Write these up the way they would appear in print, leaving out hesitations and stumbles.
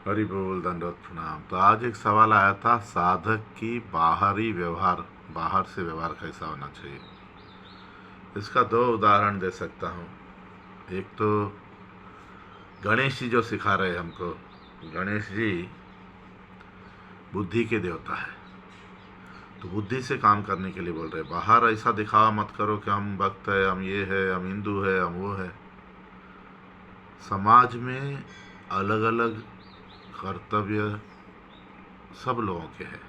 हरि बोल, दंडवत प्रणाम। तो आज एक सवाल आया था, साधक की बाहरी व्यवहार, बाहर से व्यवहार कैसा होना चाहिए। इसका दो उदाहरण दे सकता हूँ। एक तो गणेश जी जो सिखा रहे हमको। गणेश जी बुद्धि के देवता है, तो बुद्धि से काम करने के लिए बोल रहे। बाहर ऐसा दिखावा मत करो कि हम भक्त है, हम ये है, हम हिंदू है, हम वो है। समाज में अलग अलग कर्तव्य सब लोगों के हैं।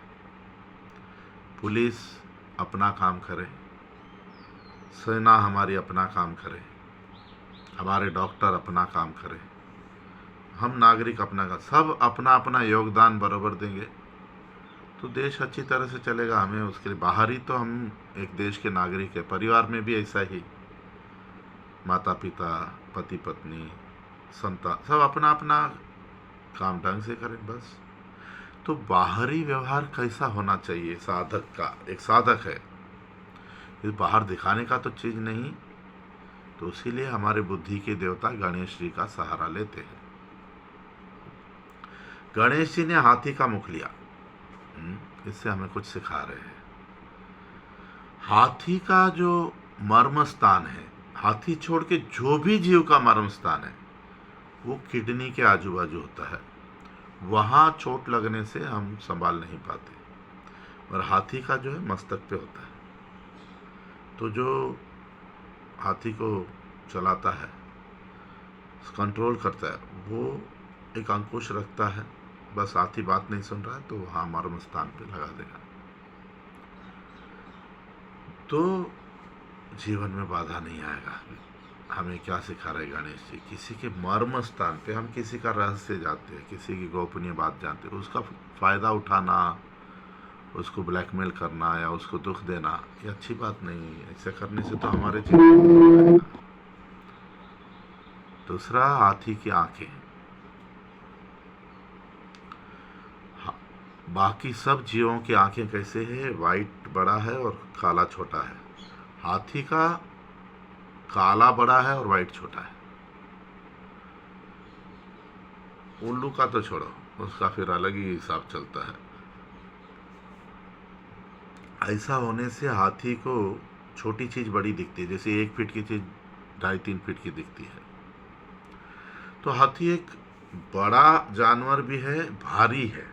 पुलिस अपना काम करे, सेना हमारी अपना काम करे, हमारे डॉक्टर अपना काम करें, हम नागरिक अपना का सब अपना अपना योगदान बराबर देंगे तो देश अच्छी तरह से चलेगा। हमें उसके लिए बाहरी तो हम एक देश के नागरिक है, परिवार में भी ऐसा ही, माता पिता, पति पत्नी, संतान सब अपना अपना काम ढंग से करें बस। तो बाहरी व्यवहार कैसा होना चाहिए साधक का। एक साधक है, इस बाहर दिखाने का तो चीज नहीं, तो इसीलिए हमारे बुद्धि के देवता गणेश जी का सहारा लेते हैं। गणेश जी ने हाथी का मुख लिया। इससे हमें कुछ सिखा रहे हैं। हाथी का जो मर्म स्थान है, हाथी छोड़ के जो भी जीव का मर्म स्थान है वो किडनी के आजू बाजू होता है। वहां चोट लगने से हम संभाल नहीं पाते, और हाथी का जो है मस्तक पे होता है। तो जो हाथी को चलाता है, कंट्रोल करता है, वो एक अंकुश रखता है। बस हाथी बात नहीं सुन रहा है तो वहां मर्म स्थान पे लगा देगा, तो जीवन में बाधा नहीं आएगा। हमें क्या सिखा रहे गणेश जी, किसी के मर्म स्थान पे हम किसी का रहस्य जानते हैं, किसी की गोपनीय बात जानते हैं, उसका फायदा उठाना, उसको ब्लैकमेल करना या उसको दुख देना, ये अच्छी बात नहीं है। ऐसा करने से तो हमारे जीवन में दुख आएगा। दूसरा, हाथी की आंखें। बाकी सब जीवों की आंखें कैसे है, वाइट बड़ा है और काला छोटा है। हाथी का काला बड़ा है और वाइट छोटा है। उल्लू का तो छोड़ो, उसका फिर अलग ही हिसाब चलता है। ऐसा होने से हाथी को छोटी चीज बड़ी दिखती है, जैसे 1 फीट की चीज 2.5-3 फीट की दिखती है। तो हाथी एक बड़ा जानवर भी है, भारी है।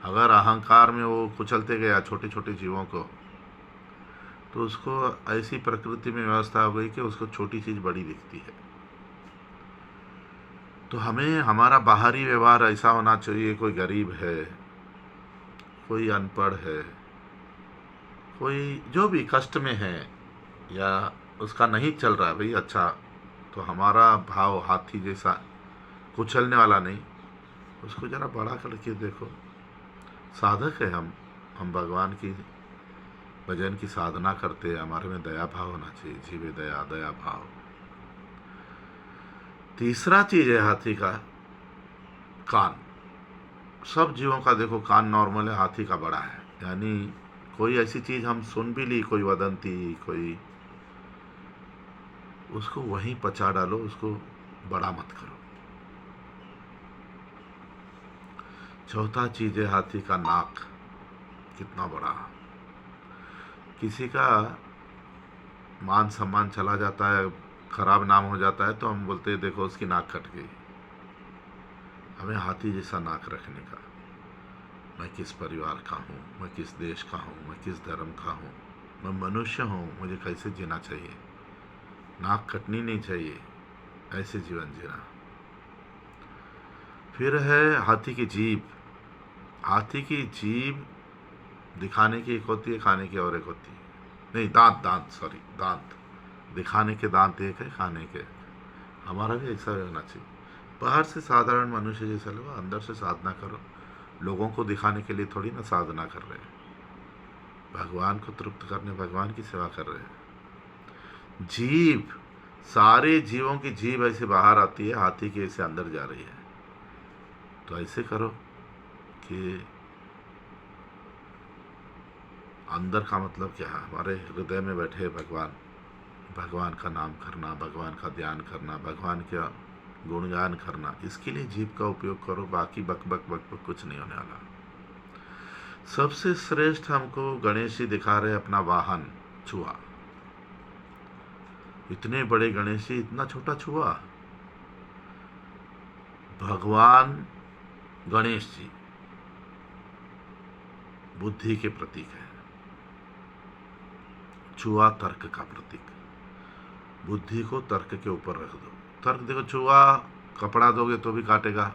अगर अहंकार में वो कुचलते गया छोटे छोटे जीवों को, तो उसको ऐसी प्रकृति में व्यवस्था हो गई कि उसको छोटी चीज बड़ी दिखती है। तो हमें हमारा बाहरी व्यवहार ऐसा होना चाहिए, कोई गरीब है, कोई अनपढ़ है, कोई जो भी कष्ट में है या उसका नहीं चल रहा है भाई, अच्छा, तो हमारा भाव हाथी जैसा कुचलने वाला नहीं, उसको जरा बड़ा करके देखो। साधक है हम भगवान की भजन की साधना करते हैं, हमारे में दया भाव होना चाहिए, जीवे दया, दया भाव। तीसरा चीज है हाथी का कान। सब जीवों का देखो कान नॉर्मल है, हाथी का बड़ा है। यानी कोई ऐसी चीज हम सुन भी ली, कोई वदंती, कोई, उसको वहीं पचा डालो, उसको बड़ा मत करो। चौथा चीज है हाथी का नाक, कितना बड़ा। किसी का मान सम्मान चला जाता है, खराब नाम हो जाता है, तो हम बोलते हैं देखो उसकी नाक कट गई। हमें हाथी जैसा नाक रखने का। मैं किस परिवार का हूँ, मैं किस देश का हूँ, मैं किस धर्म का हूँ, मैं मनुष्य हूँ, मुझे कैसे जीना चाहिए, नाक कटनी नहीं चाहिए, ऐसे जीवन जीना। फिर है हाथी की जीभ। हाथी की जीभ दिखाने की एक होती है, खाने की और एक होती है। नहीं, दांत, दांत, सॉरी, दांत। दिखाने के दांत एक है, खाने के। हमारा भी ऐसा होना चाहिए। बाहर से साधारण मनुष्य जैसा लो, अंदर से साधना करो। लोगों को दिखाने के लिए थोड़ी ना साधना कर रहे हैं, भगवान को तृप्त करने, भगवान की सेवा कर रहे हैं। जीभ, सारे जीवों की जीभ ऐसे बाहर आती है, हाथी की ऐसे अंदर जा रही है। तो ऐसे करो कि अंदर का मतलब क्या है, हमारे हृदय में बैठे भगवान, भगवान का नाम करना, भगवान का ध्यान करना, भगवान का गुणगान करना, इसके लिए जीभ का उपयोग करो, बाकी बक बक बक बक कुछ नहीं होने वाला। सबसे श्रेष्ठ हमको गणेश जी दिखा रहे अपना वाहन छुआ। इतने बड़े गणेश जी, इतना छोटा छुआ। भगवान गणेश जी बुद्धि के प्रतीक है, छुआ तर्क का प्रतीक। बुद्धि को तर्क के ऊपर रख दो। तर्क देखो, छुआ कपड़ा दोगे तो भी काटेगा,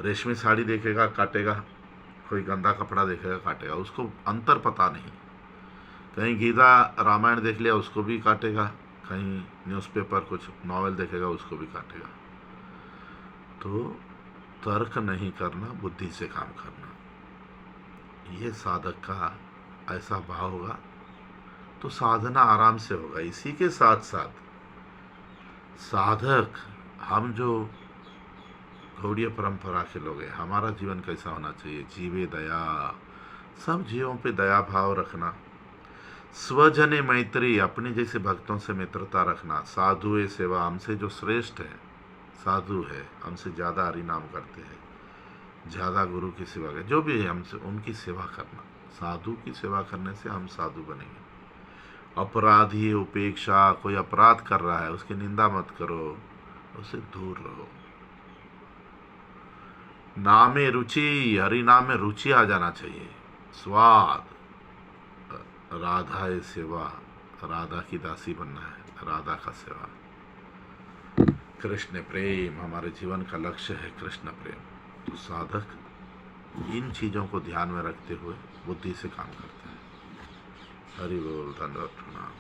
रेशमी साड़ी देखेगा काटेगा, कोई गंदा कपड़ा देखेगा काटेगा, उसको अंतर पता नहीं। कहीं गीता रामायण देख लिया उसको भी काटेगा, कहीं न्यूज़पेपर कुछ नॉवेल देखेगा उसको भी काटेगा। तो तर्क नहीं करना, बुद्धि से काम करना, ये साधक का ऐसा भाव होगा तो साधना आराम से होगा। इसी के साथ साथ साधक, हम जो गौड़ीय परंपरा के लोग हैं, हमारा जीवन कैसा होना चाहिए? जीवे दया, सब जीवों पे दया भाव रखना, स्वजने मैत्री, अपने जैसे भक्तों से मित्रता रखना, साधुए सेवा, हमसे जो श्रेष्ठ है साधु है, हमसे ज़्यादा हरिनाम करते हैं, ज़्यादा गुरु की सेवा कर, जो भी है हमसे उनकी सेवा करना। साधु की सेवा करने से हम साधु बनेंगे। अपराधी उपेक्षा, कोई अपराध कर रहा है उसकी निंदा मत करो, उससे दूर रहो। नामे रुचि, हरि नाम में रुचि आ जाना चाहिए। स्वाद, राधा है सेवा, राधा की दासी बनना है, राधा का सेवा। कृष्ण प्रेम, हमारे जीवन का लक्ष्य है कृष्ण प्रेम। तो साधक इन चीज़ों को ध्यान में रखते हुए बुद्धि से काम करता है। हरि बोल, धन्यवाद, प्रणाम।